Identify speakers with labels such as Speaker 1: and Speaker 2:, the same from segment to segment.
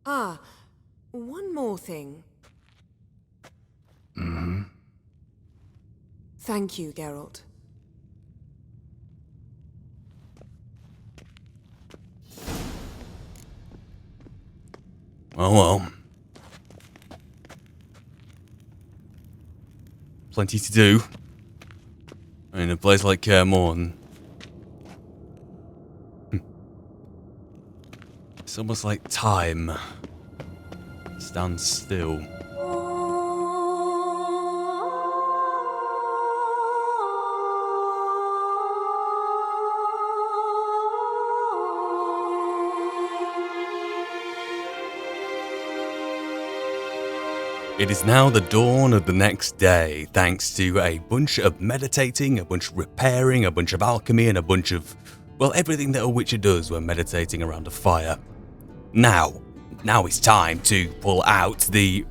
Speaker 1: Ah, one more thing.
Speaker 2: Mm-hmm.
Speaker 1: Thank you, Geralt.
Speaker 2: Oh well. Plenty to do. In a place like Kaer. It's almost like time stands still. It is now the dawn of the next day, thanks to a bunch of meditating, a bunch of repairing, a bunch of alchemy, and a bunch of, well, everything that a witcher does when meditating around a fire. Now it's time to pull out the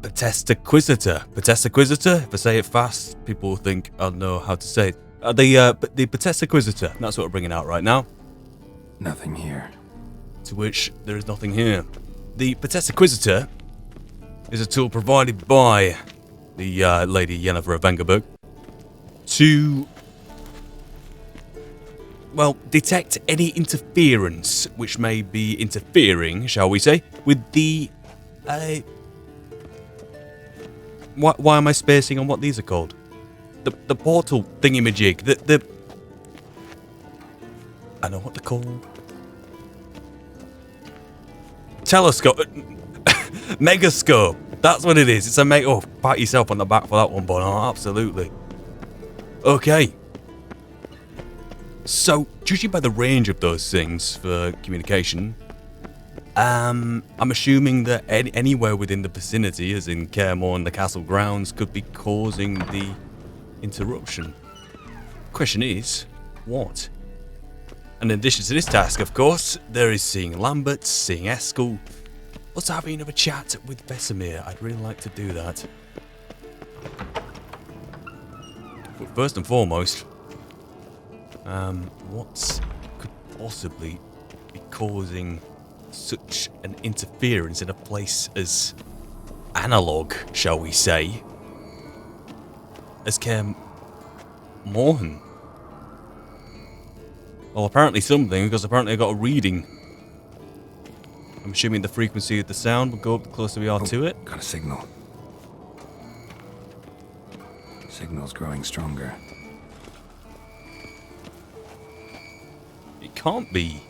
Speaker 2: Potestaquisitor. Potestaquisitor? If I say it fast, people will think I'll know how to say it. The Potestaquisitor. That's what we're bringing out right now.
Speaker 3: Nothing here.
Speaker 2: To which there is nothing here. The Potestaquisitor is a tool provided by the Lady Yennefer of Vengerberg to, well, detect any interference which may be interfering, shall we say, with the why am I spacing on what these are called? The portal thingamajig. The I know what they're called. Telescope. Megascope. That's what it is. It's a oh, pat yourself on the back for that one, but oh, absolutely. Okay. So, judging by the range of those things for communication, I'm assuming that anywhere within the vicinity, as in Kaer and the castle grounds, could be causing the interruption. Question is, what? And in addition to this task, of course, there is seeing Lambert, seeing Eskel, also having a chat with Vesemir. I'd really like to do that. But first and foremost, what could possibly be causing such an interference in a place as analog, shall we say, as Kaer Morhen? Well, apparently something, because apparently I got a reading. I'm assuming the frequency of the sound will go up the closer we are to it.
Speaker 3: Got a signal. Signal's growing stronger.
Speaker 2: It can't be.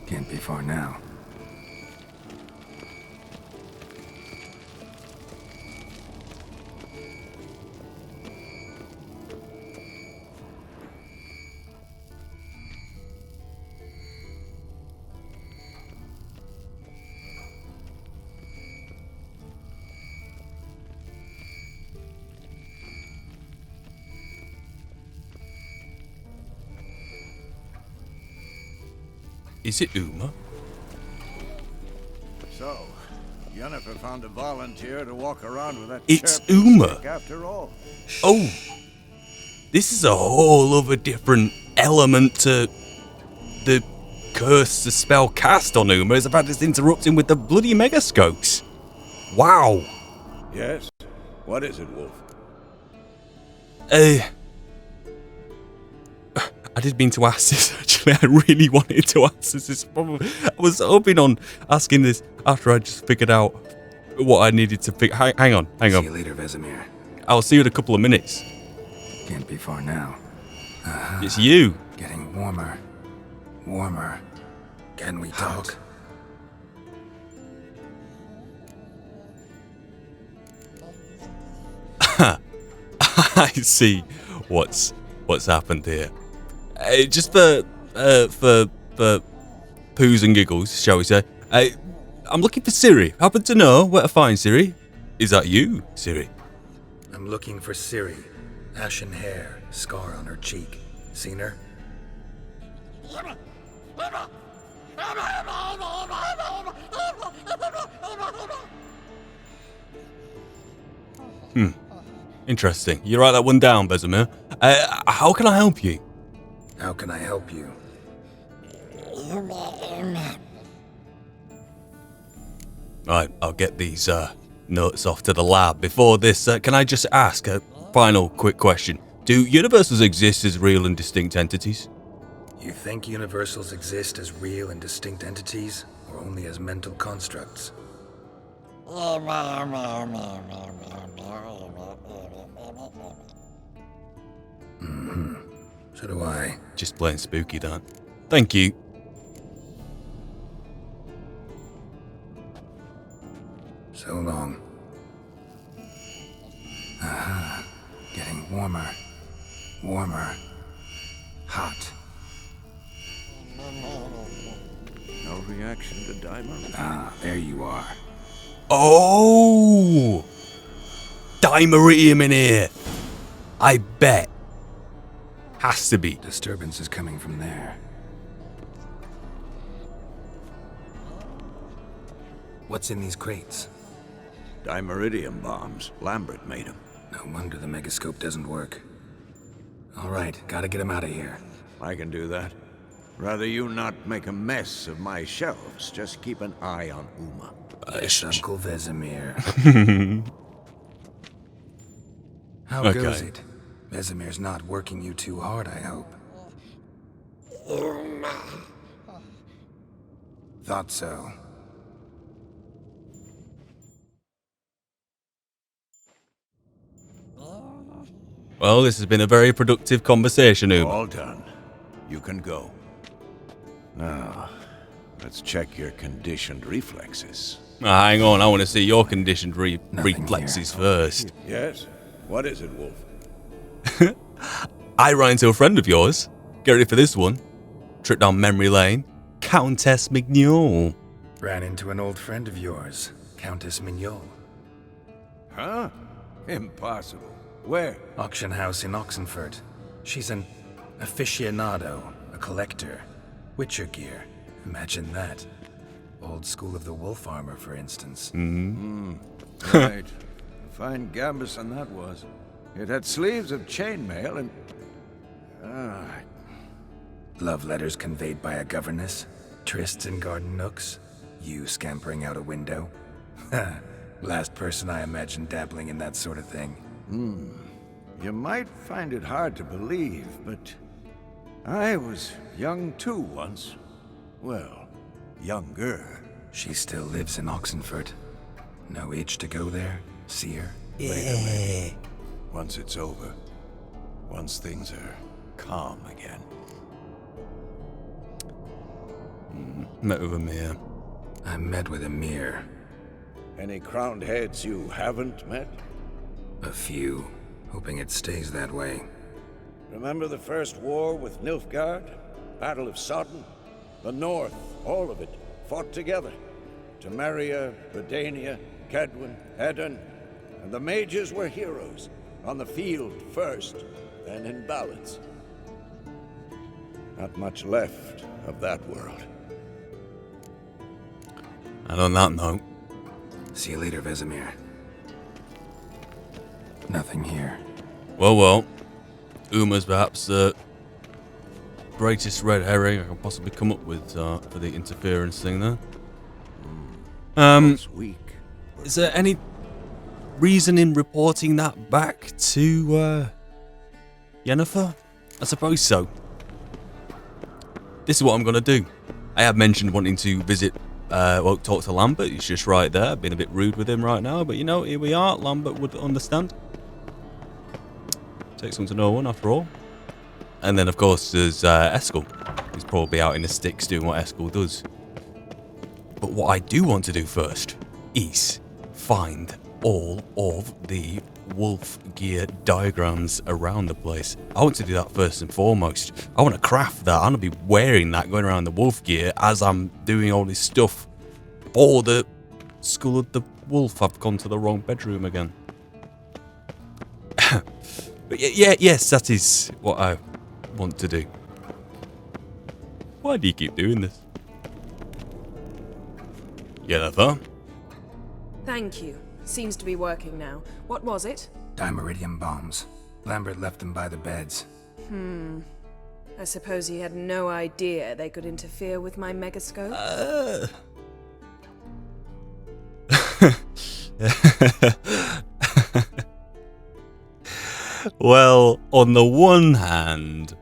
Speaker 3: Can't be far now.
Speaker 2: Is it Uma?
Speaker 4: So, Yennefer found a volunteer to walk around with that
Speaker 2: It's
Speaker 4: chirping
Speaker 2: Uma.
Speaker 4: stick after all.
Speaker 2: Oh! This is a whole other different element to the curse the spell cast on Uma. It's about this interrupting with the bloody megascopes. Wow!
Speaker 4: Yes? What is it, Wolf?
Speaker 2: I did mean to ask this, actually. I really wanted to ask this. I was hoping on asking this after I just figured out what I needed to figure. Hang on.
Speaker 3: See you later, Vesemir.
Speaker 2: I'll see you in a couple of minutes.
Speaker 3: Can't be far now.
Speaker 2: It's you.
Speaker 3: Getting warmer. Warmer. Can we talk?
Speaker 2: I see what's happened here. Just for poos and giggles, shall we say? I'm looking for Ciri. Happen to know where to find Ciri? Is that you, Ciri?
Speaker 3: I'm looking for Ciri. Ashen hair, scar on her cheek. Seen her?
Speaker 2: Interesting. You write that one down, Vesemir. How can I help you?
Speaker 3: How can I help you?
Speaker 2: Right, I'll get these notes off to the lab. Before this, can I just ask a final quick question? Do universals exist as real and distinct entities?
Speaker 3: You think universals exist as real and distinct entities, or only as mental constructs? So do I.
Speaker 2: Just plain spooky, that. Thank you.
Speaker 3: So long. Aha. Getting warmer. Warmer. Hot.
Speaker 4: No reaction to dimer.
Speaker 3: Ah, there you are.
Speaker 2: Oh! Dimeridium in here! I bet. Has to be.
Speaker 3: Disturbance is coming from there. What's in these crates?
Speaker 4: Dimeridium bombs. Lambert made them.
Speaker 3: No wonder the megascope doesn't work. All right, gotta get him out of here.
Speaker 4: I can do that. Rather you not make a mess of my shelves. Just keep an eye on Uma.
Speaker 3: Yes, Uncle Vesemir. How
Speaker 2: Okay.
Speaker 3: goes it? Vesemir's not working you too hard, I hope. Thought so.
Speaker 2: Well, this has been a very productive conversation, Uma.
Speaker 4: All done. You can go. Now, let's check your conditioned reflexes.
Speaker 2: Hang on, I want to see your conditioned
Speaker 3: Nothing
Speaker 2: reflexes
Speaker 3: here.
Speaker 2: first.
Speaker 4: Yes? What is it, Wolf?
Speaker 2: I ran into a friend of yours. Get ready for this one. Trip down memory lane. Countess Mignol.
Speaker 3: Ran into an old friend of yours, Countess Mignol.
Speaker 4: Huh? Impossible. Where?
Speaker 3: Auction house in Oxenfurt. She's an aficionado, a collector. Witcher gear. Imagine that. Old school of the wolf armor, for instance.
Speaker 4: Right. Fine gambeson that was. It had sleeves of chainmail and...
Speaker 3: Love letters conveyed by a governess. Trysts in garden nooks. You scampering out a window. Last person I imagined dabbling in that sort of thing.
Speaker 4: You might find it hard to believe, but... I was young too once. Well, younger.
Speaker 3: She still lives in Oxenfurt. No itch to go there, see her.
Speaker 2: Yeah.
Speaker 4: Once it's over. Once things are calm again.
Speaker 2: Met with him here.
Speaker 3: I met with Emir.
Speaker 4: Any crowned heads you haven't met?
Speaker 3: A few. Hoping it stays that way.
Speaker 4: Remember the first war with Nilfgaard? Battle of Sodden? The North, all of it, fought together. Temeria, Redania, Kedwin, Edan, and the mages were heroes. On the field first, then in balance. Not much left of that world.
Speaker 2: And on that note,
Speaker 3: See you later, Vesemir. Nothing here.
Speaker 2: well, Uma's perhaps the greatest red herring I can possibly come up with for the interference thing there.
Speaker 4: It's weak.
Speaker 2: Is there any reason in reporting that back to Yennefer? I suppose so. This is what I'm gonna do. I have mentioned wanting to visit, talk to Lambert. He's just right there. Been a bit rude with him right now, but you know, here we are. Lambert would understand. Takes one to know one, after all. And then, of course, there's Eskel. He's probably out in the sticks doing what Eskel does. But what I do want to do first is find all of the wolf gear diagrams around the place. I want to do that first and foremost. I want to craft that. I'm going to be wearing that, going around the wolf gear as I'm doing all this stuff for the School of the Wolf. I've gone to the wrong bedroom again. But yes, that is what I want to do. Why do you keep doing this? Yennefer?
Speaker 1: Thank you. Seems to be working now. What was it?
Speaker 3: Dimeridium bombs. Lambert left them by the beds.
Speaker 1: I suppose he had no idea they could interfere with my megascope?
Speaker 2: Well, on the one hand,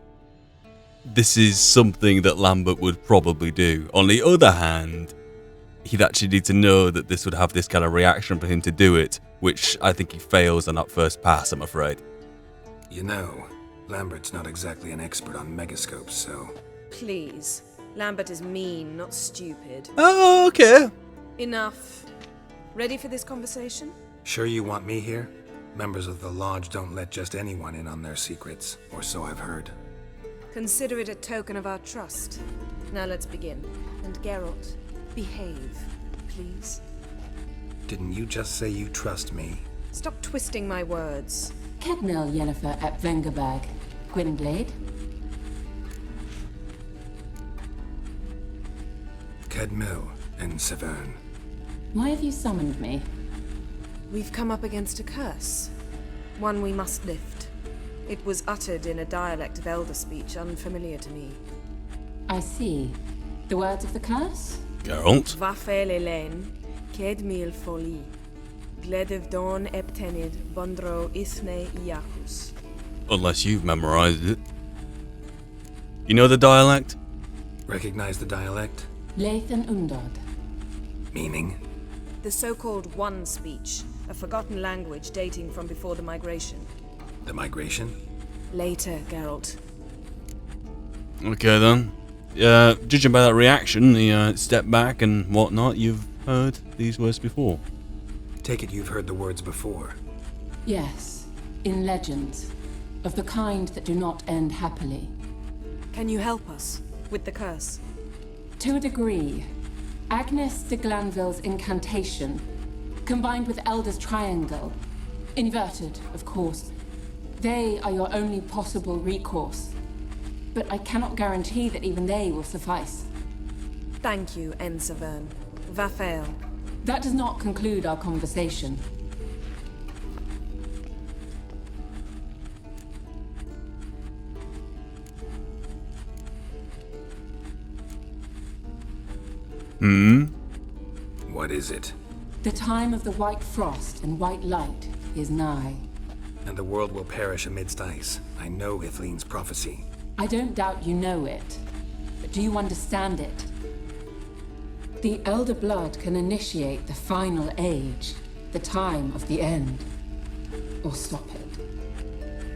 Speaker 2: this is something that Lambert would probably do. On the other hand, he'd actually need to know that this would have this kind of reaction for him to do it, which I think he fails on that first pass, I'm afraid.
Speaker 3: You know, Lambert's not exactly an expert on megascopes, so...
Speaker 1: Please. Lambert is mean, not stupid.
Speaker 2: Oh, okay.
Speaker 1: Enough. Ready for this conversation?
Speaker 3: Sure you want me here? Members of the Lodge don't let just anyone in on their secrets, or so I've heard.
Speaker 1: Consider it a token of our trust. Now let's begin. And Geralt, behave, please.
Speaker 3: Didn't you just say you trust me?
Speaker 1: Stop twisting my words.
Speaker 5: Kednel Yennefer at Vengerberg. Gwynblade?
Speaker 3: Kedmil and Severn.
Speaker 5: Why have you summoned me?
Speaker 1: We've come up against a curse. One we must lift. It was uttered in a dialect of Elder speech unfamiliar to me.
Speaker 5: I see. The words of the curse?
Speaker 2: Geralt?
Speaker 1: Vafel Elen, Kedmil Foli, Gledev Don Eptenid, Bondro Ithne Iacus.
Speaker 2: Unless you've memorized it. You know the dialect?
Speaker 3: Recognize the dialect?
Speaker 5: Lathan Undod.
Speaker 3: Meaning?
Speaker 1: The so-called One speech, a forgotten language dating from before the migration.
Speaker 3: The migration?
Speaker 1: Later, Geralt.
Speaker 2: Okay then. Judging by that reaction, the step back and whatnot, you've heard these words before.
Speaker 3: Take it you've heard the words before.
Speaker 5: Yes, in legends. Of the kind that do not end happily.
Speaker 1: Can you help us with the curse?
Speaker 5: To a degree. Agnes de Glanville's incantation, combined with Elder's triangle, inverted, of course. They are your only possible recourse. But I cannot guarantee that even they will suffice.
Speaker 1: Thank you, Severn. Vafel.
Speaker 5: That does not conclude our conversation.
Speaker 3: What is it?
Speaker 5: The time of the white frost and white light is nigh.
Speaker 3: And the world will perish amidst ice. I know Ithleen's prophecy.
Speaker 5: I don't doubt you know it, but do you understand it? The Elder Blood can initiate the final age, the time of the end, or stop it.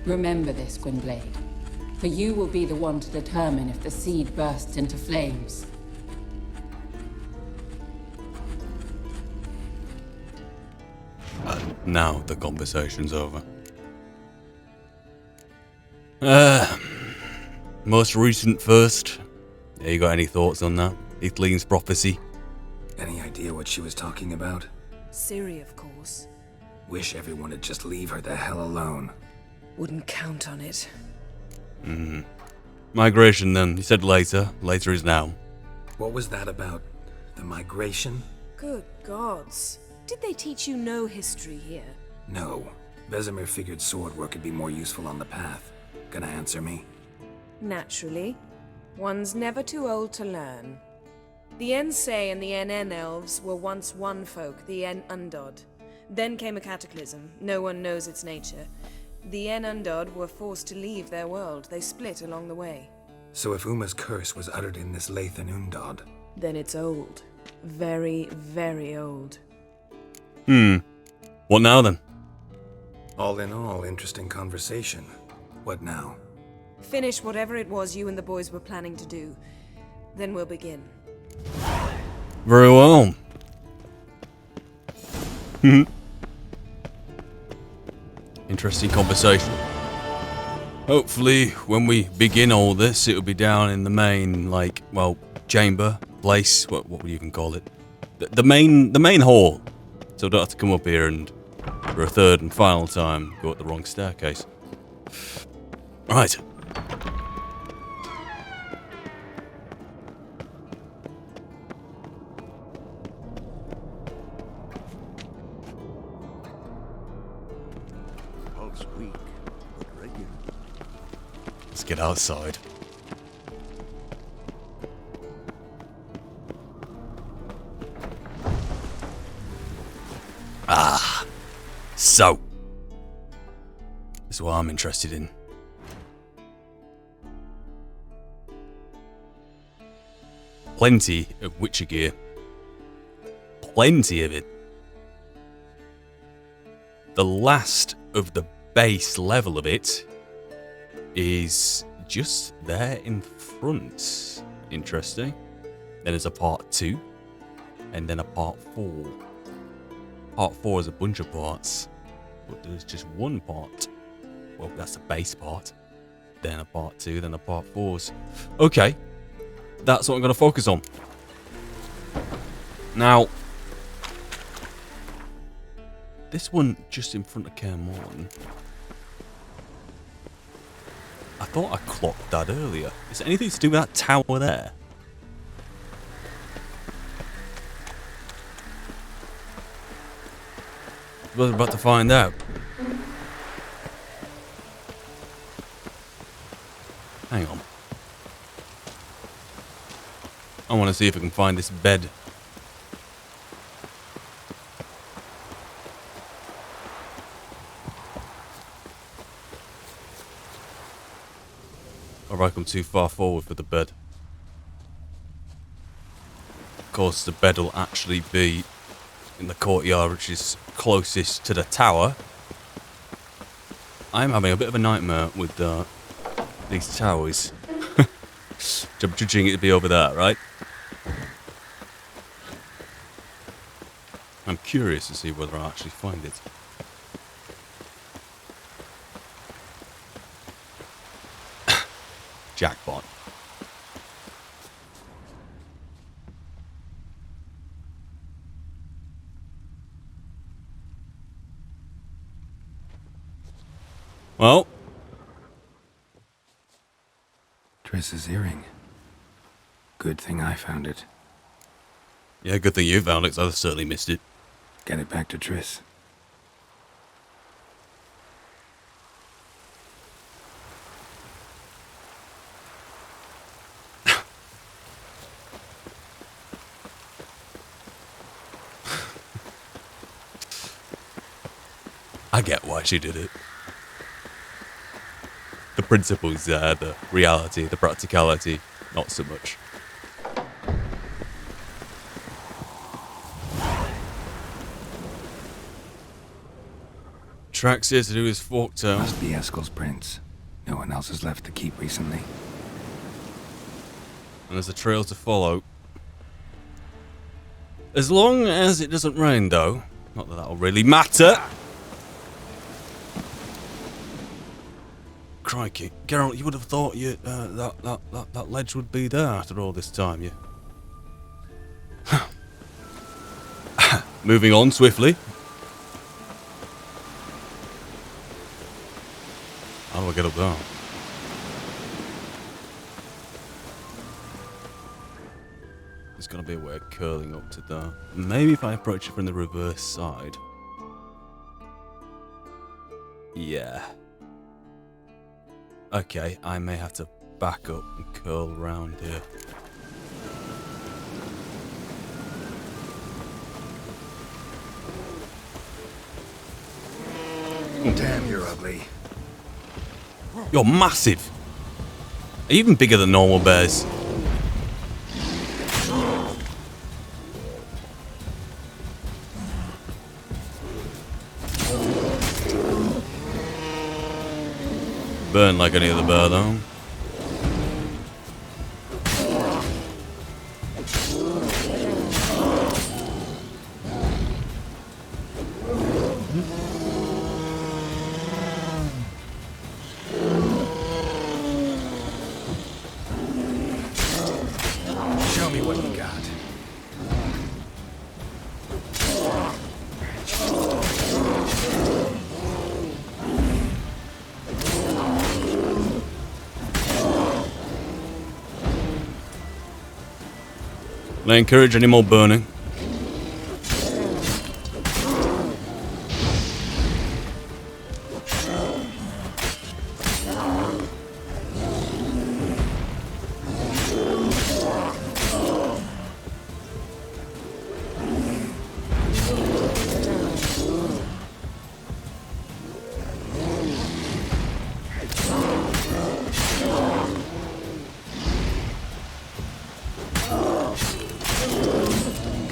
Speaker 5: Remember this, Gwynblade, for you will be the one to determine if the seed bursts into flames.
Speaker 2: Now the conversation's over. Most recent first. Yeah, you got any thoughts on that? Ithleen's prophecy?
Speaker 3: Any idea what she was talking about?
Speaker 1: Ciri, of course.
Speaker 3: Wish everyone would just leave her the hell alone.
Speaker 1: Wouldn't count on it.
Speaker 2: Migration then. You said later. Later is now.
Speaker 3: What was that about? The migration?
Speaker 1: Good gods. Did they teach you no history here?
Speaker 3: No. Vesemir figured sword work could be more useful on the path. Gonna answer me?
Speaker 1: Naturally. One's never too old to learn. The Ensei and the NN elves were once one folk, the En Undod. Then came a cataclysm. No one knows its nature. The En Undod were forced to leave their world. They split along the way.
Speaker 3: So if Uma's curse was uttered in this Lathan Undod...
Speaker 1: Then it's old. Very, very old.
Speaker 2: What now then?
Speaker 3: All in all, interesting conversation. What now?
Speaker 1: Finish whatever it was you and the boys were planning to do. Then we'll begin.
Speaker 2: Very well. Interesting conversation. Hopefully, when we begin all this, it'll be down in the main, chamber, place, what would you even call it? The main hall. So I don't have to come up here and, for a third and final time, go up the wrong staircase. Right.
Speaker 4: Pulse weak, but regular.
Speaker 2: Let's get outside. So, this is what I'm interested in. Plenty of Witcher gear. Plenty of it. The last of the base level of it is just there in front. Interesting. Then there's a part 2. And then a part 4. Part 4 is a bunch of parts. But there's just one part. Well, that's the base part. Then a part 2, then a part 4s. Okay. That's what I'm going to focus on. Now, this one just in front of Kaer Morhen. I thought I clocked that earlier. Is it anything to do with that tower there? We're about to find out. Hang on. I want to see if I can find this bed. Or have I come too far forward for the bed? Of course, the bed will actually be in the courtyard, which is closest to the tower. I'm having a bit of a nightmare with these towers. I'm judging it to be over there, right? I'm curious to see whether I actually find it. Jackpot. Well,
Speaker 3: Triss's earring. Good thing I found it.
Speaker 2: yeah, good thing you found it, 'cause I certainly missed it.
Speaker 3: Get it back to Triss.
Speaker 2: I get why she did it. The principle's there, the reality, the practicality, not so much. Tracks here to do his Forktail.
Speaker 3: Must be Eskel's prints. No one else has left the keep recently.
Speaker 2: And there's a trail to follow. As long as it doesn't rain, though. Not that that'll really matter. Crikey. Geralt, you would have thought that ledge would be there after all this time, you. Moving on swiftly. How do I get up there? There's got to be a way of curling up to there. Maybe if I approach it from the reverse side. Yeah. Okay, I may have to back up and curl around here.
Speaker 3: Damn, you're ugly.
Speaker 2: You're massive! Are you even bigger than normal bears? Burn like any other bear, though.
Speaker 3: Show me what you got.
Speaker 2: Will I encourage any more burning?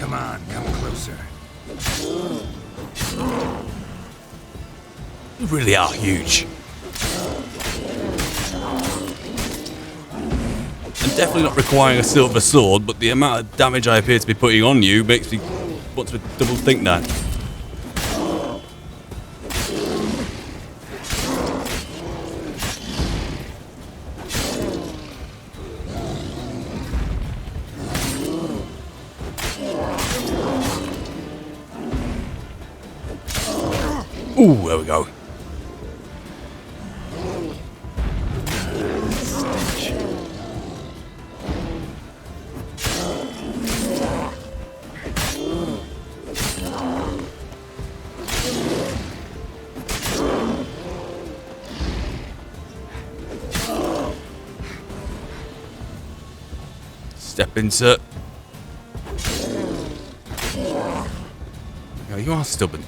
Speaker 3: Come on, come closer.
Speaker 2: You really are huge. I'm definitely not requiring a silver sword, but the amount of damage I appear to be putting on you makes me want to double think that. Ooh, there we go. Step into. Oh, you are stubborn.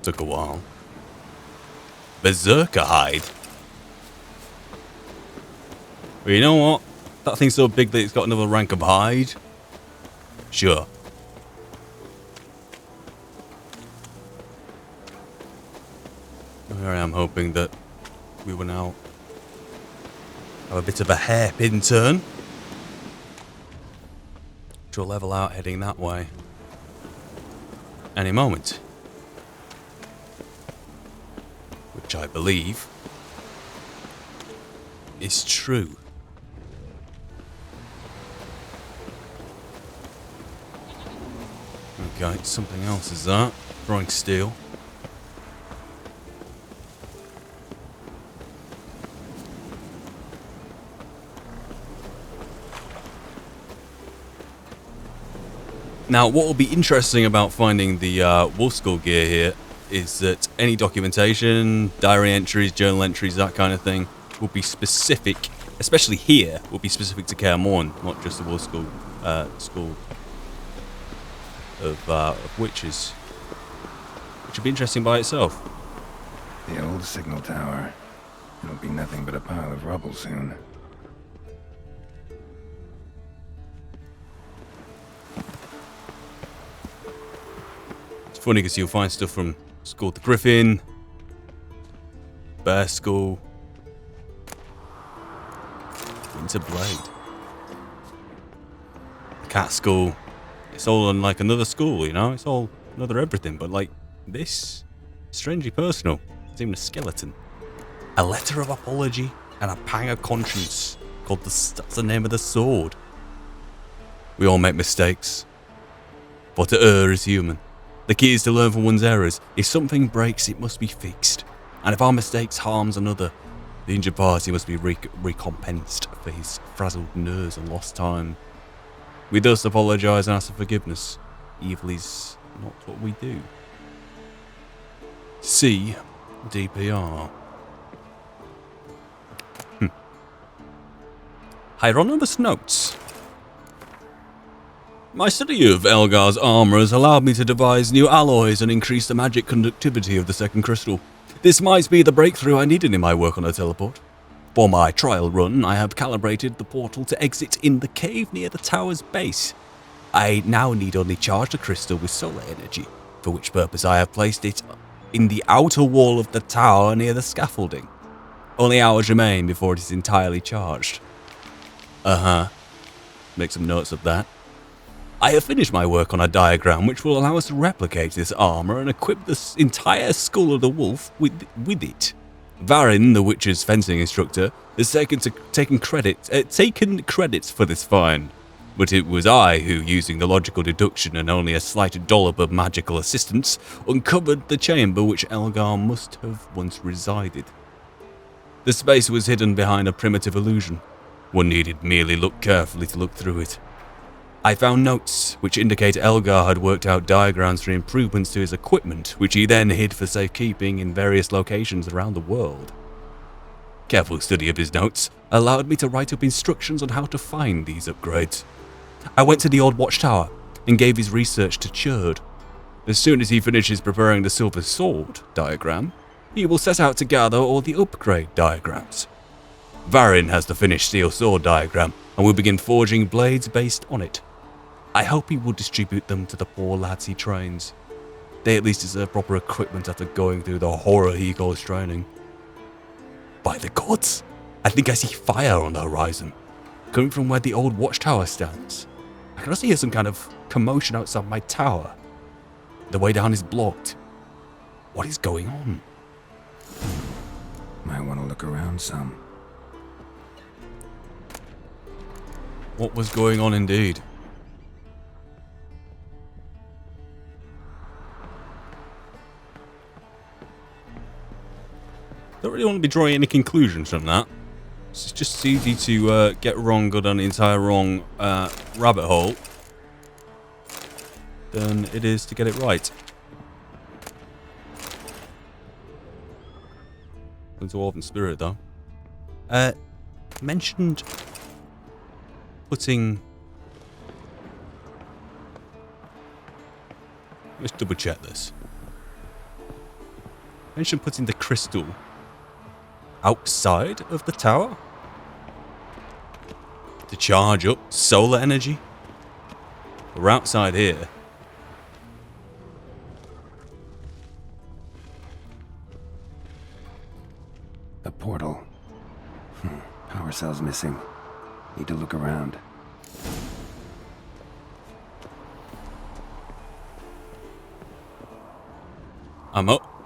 Speaker 2: Took a while. Berserker hide. Well, you know what? That thing's so big that it's got another rank of hide. Sure. Here I am hoping that we will now have a bit of a hairpin turn. To level out heading that way. Any moment. Which I believe is true. Okay, something else is that. Throwing steel. Now, what will be interesting about finding the Wolf Skull gear here is that any documentation, diary entries, journal entries, that kind of thing, will be specific, especially here, will be specific to Kaer, not just the Wolf Skull school of witches, which would be interesting by itself.
Speaker 3: The old signal tower. It'll be nothing but a pile of rubble soon.
Speaker 2: It's funny because you'll find stuff from School to Griffin, Bear School, Winter Blade, Cat School. It's all on like another school, you know? It's all another everything, but like this, strangely personal. It's even a skeleton. A letter of apology and a pang of conscience called that's the name of the sword. We all make mistakes, but to err is human. The key is to learn from one's errors. If something breaks, it must be fixed. And if our mistakes harms another, the injured party must be recompensed for his frazzled nerves and lost time. We thus apologise and ask for forgiveness. Evil is not what we do. C. DPR. Hieronymus notes. My study of Elgar's armour has allowed me to devise new alloys and increase the magic conductivity of the second crystal. This might be the breakthrough I needed in my work on a teleport. For my trial run, I have calibrated the portal to exit in the cave near the tower's base. I now need only charge the crystal with solar energy, for which purpose I have placed it in the outer wall of the tower near the scaffolding. Only hours remain before it is entirely charged. Make some notes of that. I have finished my work on a diagram which will allow us to replicate this armour and equip the entire School of the Wolf with it. Varin, the witch's fencing instructor, has taken credits for this find, but it was I who, using the logical deduction and only a slight dollop of magical assistance, uncovered the chamber which Elgar must have once resided. The space was hidden behind a primitive illusion. One needed merely look carefully to look through it. I found notes which indicate Elgar had worked out diagrams for improvements to his equipment, which he then hid for safekeeping in various locations around the world. Careful study of his notes allowed me to write up instructions on how to find these upgrades. I went to the old watchtower and gave his research to Churd. As soon as he finishes preparing the silver sword diagram, he will set out to gather all the upgrade diagrams. Varin has the finished steel sword diagram and will begin forging blades based on it. I hope he will distribute them to the poor lads he trains. They at least deserve proper equipment after going through the horror he calls training. By the gods, I think I see fire on the horizon, coming from where the old watchtower stands. I can also hear some kind of commotion outside my tower. The way down is blocked. What is going on?
Speaker 3: Might want to look around some.
Speaker 2: What was going on indeed? Don't really want to be drawing any conclusions from that. It's just easy to get wrong, go down the entire wrong rabbit hole than it is to get it right. Into Dwarven Spirit though. Mentioned putting. Let's double check this. Mentioned putting the crystal outside of the tower to charge up solar energy. We're outside here.
Speaker 3: The portal. Power cell's missing. Need to look around.
Speaker 2: I'm up.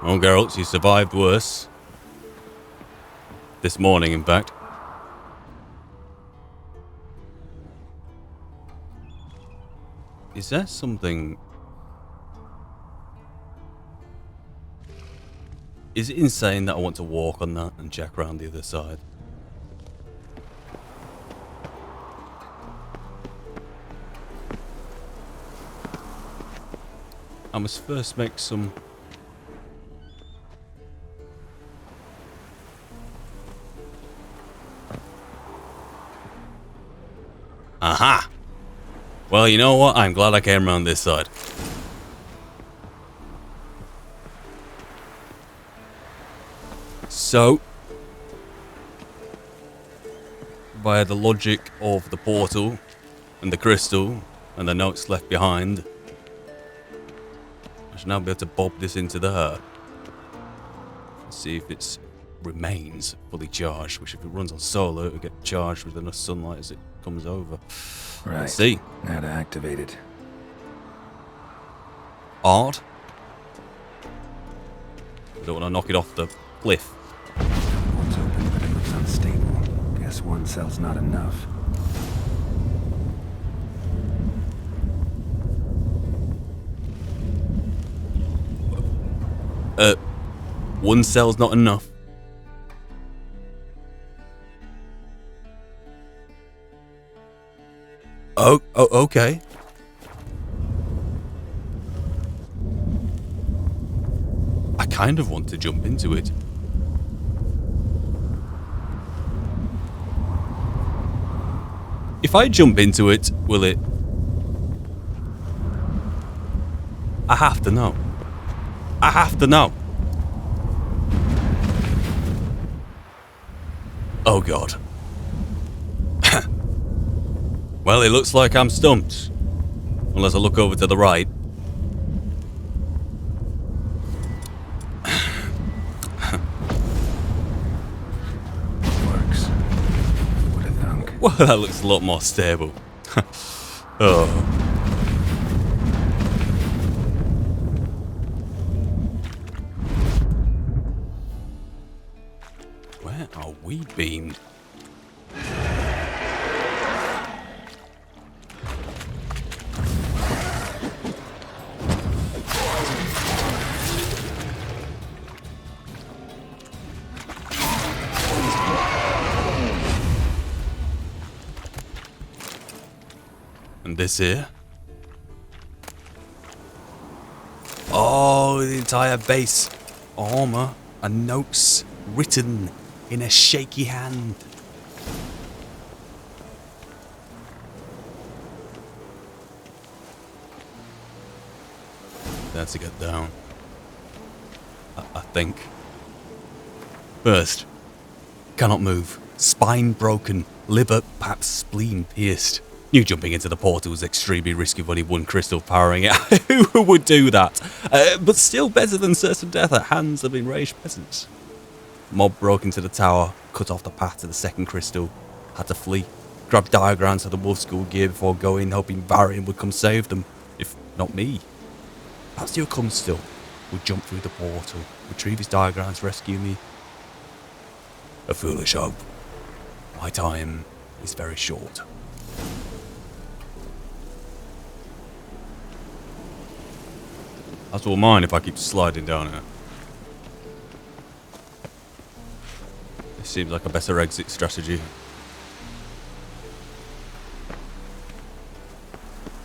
Speaker 2: Oh, Geralt, you survived worse. This morning, in fact. Is there something... Is it insane that I want to walk on that and check around the other side? I must first make some... Aha! Well, you know what? I'm glad I came around this side. So, via the logic of the portal and the crystal and the notes left behind, I should now be able to bob this into there. See if it remains fully charged, which if it runs on solar, it'll get charged with enough sunlight as it comes over.
Speaker 3: Right.
Speaker 2: Let's see.
Speaker 3: Now to activate it.
Speaker 2: Odd. I don't want to knock it off the cliff.
Speaker 3: Port's open, but it looks unstable. Guess one cell's not enough.
Speaker 2: One cell's not enough. Oh, okay. I kind of want to jump into it. If I jump into it, will it... I have to know. I have to know. Oh god. Well, it looks like I'm stumped. Unless I look over to the right.
Speaker 3: Works. What a thunk.
Speaker 2: Well, that looks a lot more stable. Oh. Where are we beamed? And this here? Oh, the entire base armor and notes written in a shaky hand. there to get down. I think. First, cannot move. Spine broken. Liver, perhaps spleen pierced. Knew jumping into the portal was extremely risky with only one crystal powering it. Who would do that? But still better than certain death at hands of enraged peasants. Mob broke into the tower, cut off the path to the second crystal. Had to flee. Grabbed diagrams of the wolf school gear before going, hoping Varian would come save them. If not me. Perhaps he'll come still. Would jump through the portal. Retrieve his diagrams, rescue me. A foolish hope. My time is very short. That's all mine if I keep sliding down here. This seems like a better exit strategy.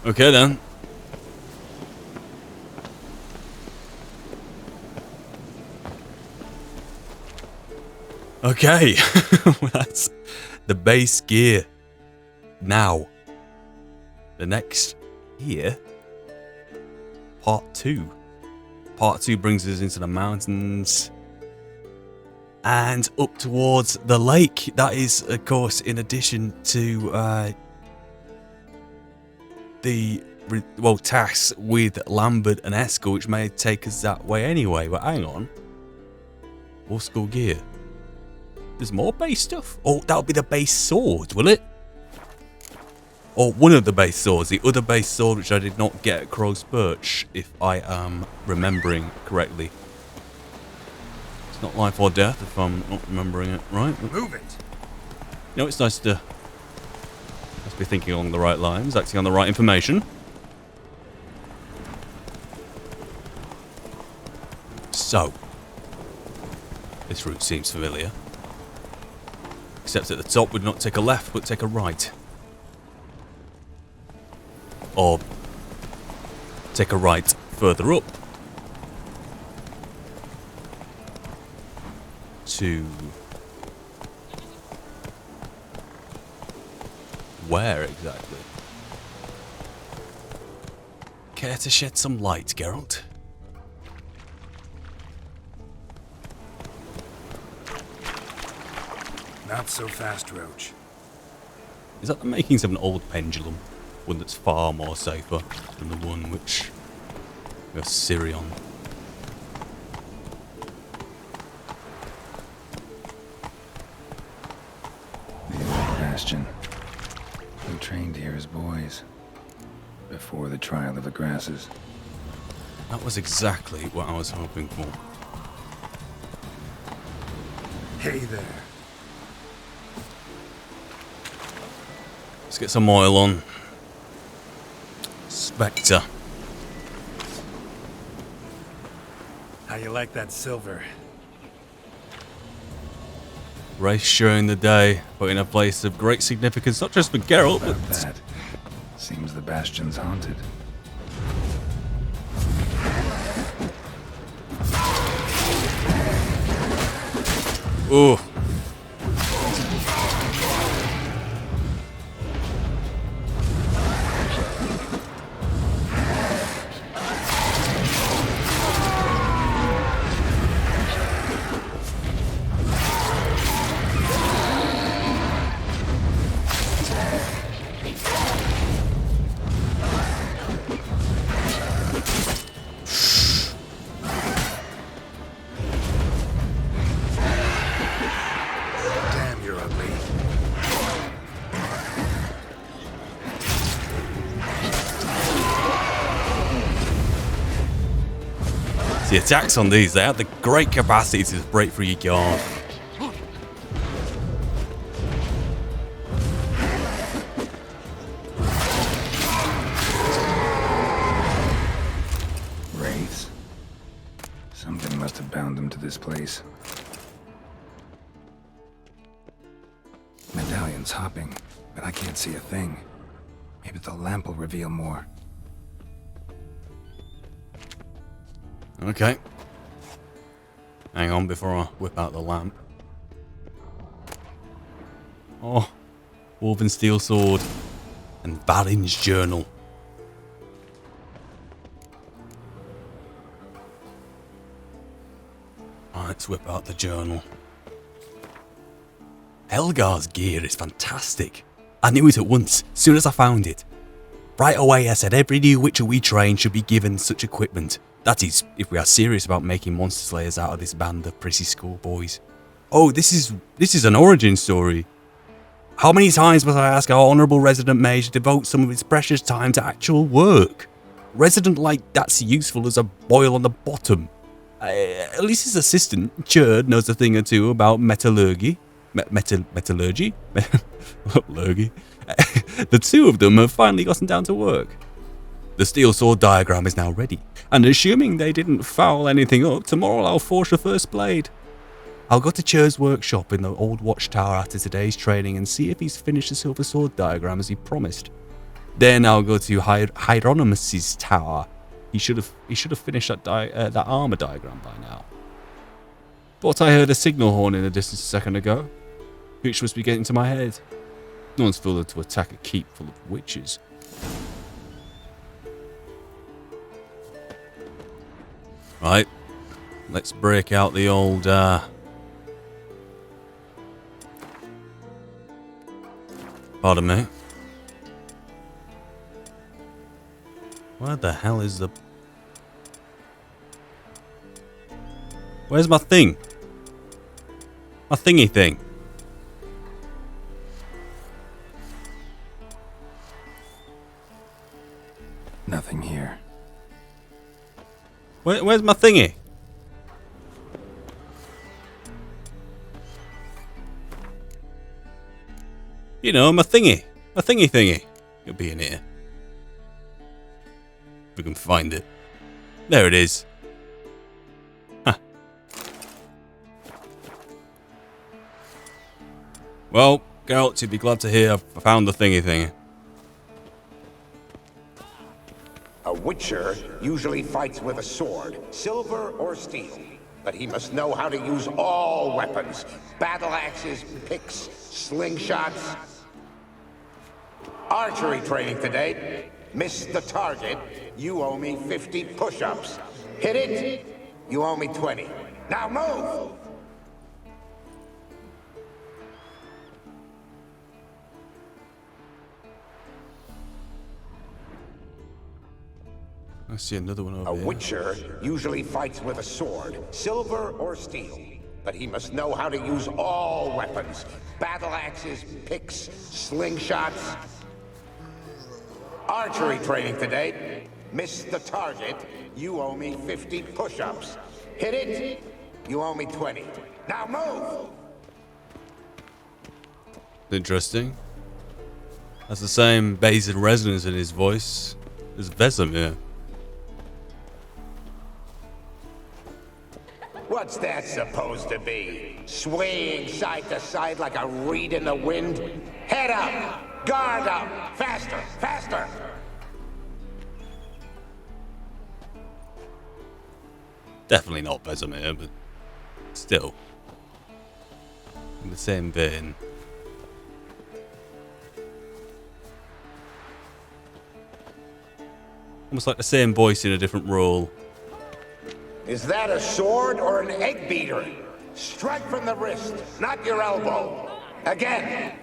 Speaker 2: Okay then. Okay, that's the base gear. Now, the next here, part 2. Part 2 brings us into the mountains and up towards the lake. That is, of course, in addition to the tasks with Lambert and Eskel, which may take us that way anyway. But hang on, Wolf School gear. There's more base stuff. Oh, that'll be the base sword, will it? Or one of the base swords. The other base sword, which I did not get at Crow's Perch, if I am remembering correctly. It's not life or death, if I'm not remembering it right.
Speaker 3: Move it.
Speaker 2: No, it's nice to be thinking along the right lines, acting on the right information. So, this route seems familiar. Except at the top would not take a left, but take a right. Or take a right further up. To where exactly? Care to shed some light, Geralt?
Speaker 3: Not so fast, Roach.
Speaker 2: Is that the makings of an old pendulum? One that's far more safer than the one which we have Sirion.
Speaker 3: The old bastion. We trained here as boys. Before the trial of the grasses.
Speaker 2: That was exactly what I was hoping for.
Speaker 3: Hey there.
Speaker 2: Let's get some oil on. Spectre.
Speaker 3: How you like that silver?
Speaker 2: Race showing the day, but in a place of great significance, not just for Geralt, but...
Speaker 3: About that. Seems the bastion's haunted.
Speaker 2: Ooh. The attacks on these, they have the great capacity to break through your guard.
Speaker 3: Wraiths. Something must have bound them to this place. Medallion's hopping, but I can't see a thing. Maybe the lamp will reveal more.
Speaker 2: Okay. Hang on before I whip out the lamp. Oh, woven steel sword and Balin's journal. Let's whip out the journal. Elgar's gear is fantastic. I knew it at once, soon as I found it. Right away I said every new Witcher we train should be given such equipment. That is, if we are serious about making monster slayers out of this band of prissy schoolboys. Oh, this is an origin story. How many times must I ask our honourable resident mage to devote some of his precious time to actual work? Resident like that's useful as a boil on the bottom. At least his assistant, Churd, knows a thing or two about metallurgy. Metallurgy? Metallurgy? The two of them have finally gotten down to work. The steel sword diagram is now ready, and assuming they didn't foul anything up, tomorrow I'll forge the first blade. I'll go to Chur's workshop in the old watchtower after today's training and see if he's finished the silver sword diagram as he promised. Then I'll go to Hieronymus's tower. He should have finished that armor diagram by now. Thought I heard a signal horn in the distance a second ago. Which must be getting to my head. No one's foolish to attack a keep full of witches. Right, let's break out the old pardon me. Where the hell is the... Where's my thing? My thingy thing.
Speaker 3: Nothing here.
Speaker 2: Where's my thingy? You know, my thingy. My thingy. It'll be in here. If we can find it. There it is. Huh. Well, Geralt, you'd be glad to hear I've found the thingy.
Speaker 6: A Witcher usually fights with a sword, silver or steel. But he must know how to use all weapons. Battle axes, picks, slingshots. Archery training today. Missed the target, you owe me 50 push-ups. Hit it, you owe me 20. Now move!
Speaker 2: I see another one over
Speaker 6: A
Speaker 2: here.
Speaker 6: Witcher usually fights with a sword, silver or steel. But he must know how to use all weapons. Battle axes, picks, slingshots. Archery training today. Missed the target, you owe me 50 push-ups. Hit it, you owe me 20. Now move!
Speaker 2: Interesting. That's the same bass and resonance in his voice as Vesemir.
Speaker 6: What's that supposed to be? Swaying side to side like a reed in the wind? Head up! Guard up! Faster! Faster!
Speaker 2: Definitely not Vesemir, but still. In the same vein. Almost like the same voice in a different role.
Speaker 6: Is that a sword or an egg beater? Strike from the wrist, not your elbow. Again!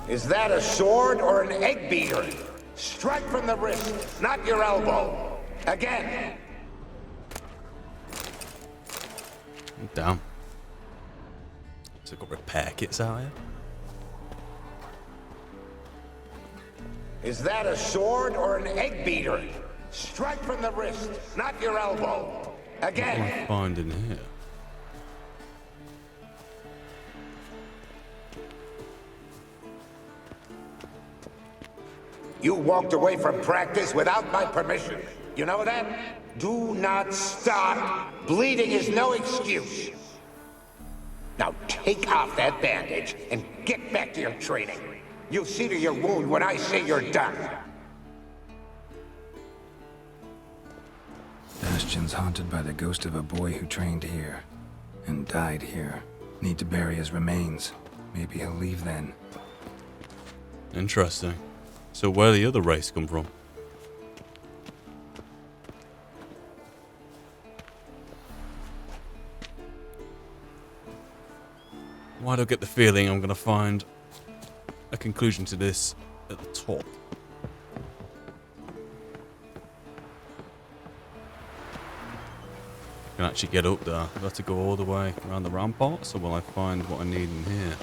Speaker 6: Is that a sword or an egg beater? Strike from the wrist, not your elbow. Again!
Speaker 2: Damn. So got repair kits out here.
Speaker 6: Is that a sword or an egg beater? Strike from the wrist, not your elbow.
Speaker 2: What
Speaker 6: Again!
Speaker 2: am I finding here?
Speaker 6: You walked away from practice without my permission. You know that? Do not stop. Bleeding is no excuse. Now take off that bandage and get back to your training. You'll see to your wound when I say you're done.
Speaker 3: Bastion's haunted by the ghost of a boy who trained here and died here. Need to bury his remains. Maybe he'll leave then.
Speaker 2: Interesting. So where did the other race come from? Why do I get the feeling I'm going to find a conclusion to this at the top? I can actually get up there. Do I have to go all the way around the ramparts, or will I find what I need in here?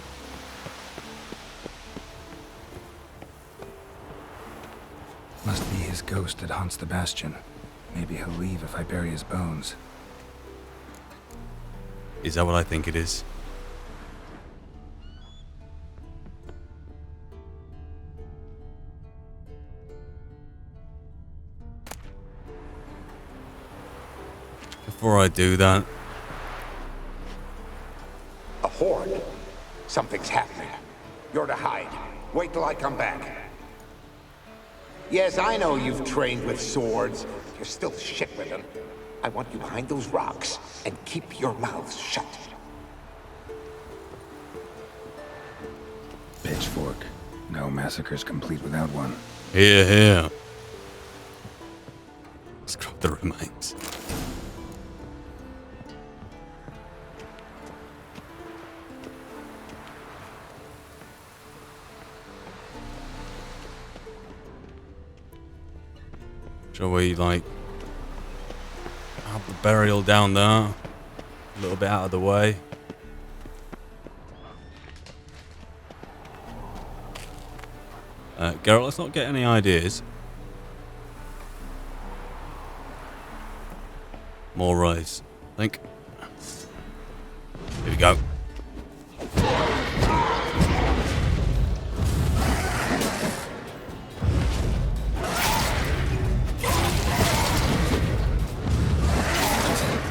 Speaker 3: Must be his ghost that haunts the bastion. Maybe he'll leave if I bury his bones.
Speaker 2: Is that what I think it is? Before I do that...
Speaker 6: A horde. Something's happening. You're to hide. Wait till I come back. Yes, I know you've trained with swords. You're still shit with them. I want you behind those rocks and keep your mouths shut.
Speaker 3: Pitchfork. No massacre's complete without one.
Speaker 2: Here, here. Let's grab the remains. Shall we, like, have the burial down there? A little bit out of the way. Geralt, let's not get any ideas. More rice. I think. Here we go.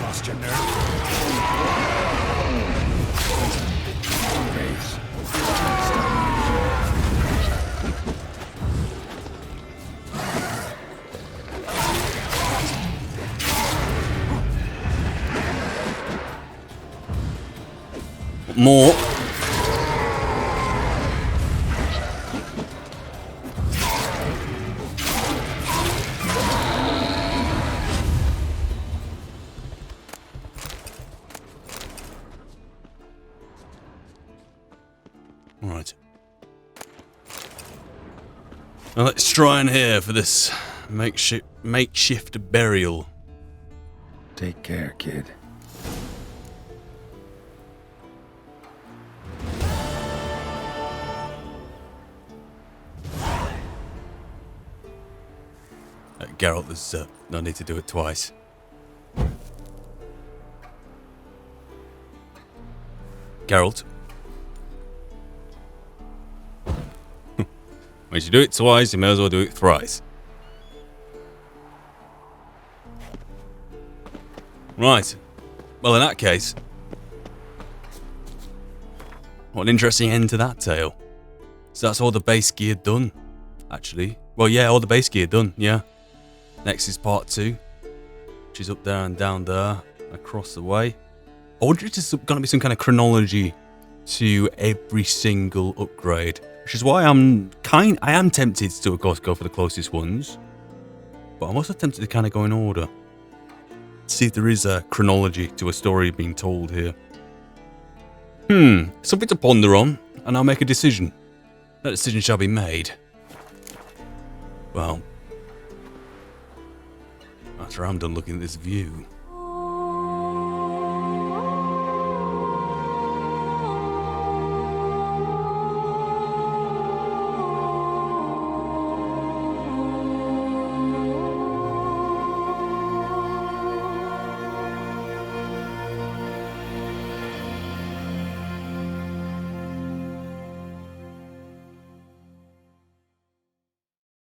Speaker 3: Lost your nerve?
Speaker 2: More. Right. Now let's try in here for this makeshift burial.
Speaker 3: Take care, kid.
Speaker 2: Geralt, there's no need to do it twice. Geralt. Once you do it twice, you may as well do it thrice. Right. Well, in that case, what an interesting end to that tale. So that's all the base gear done, actually. Well, yeah, all the base gear done, yeah. Next is part 2, which is up there and down there, across the way. I wonder if there's going to be some kind of chronology to every single upgrade, which is why I am tempted to, of course, go for the closest ones, but I'm also tempted to kind of go in order. See if there is a chronology to a story being told here. Something to ponder on, and I'll make a decision. That decision shall be made. Well, after I'm done looking at this view.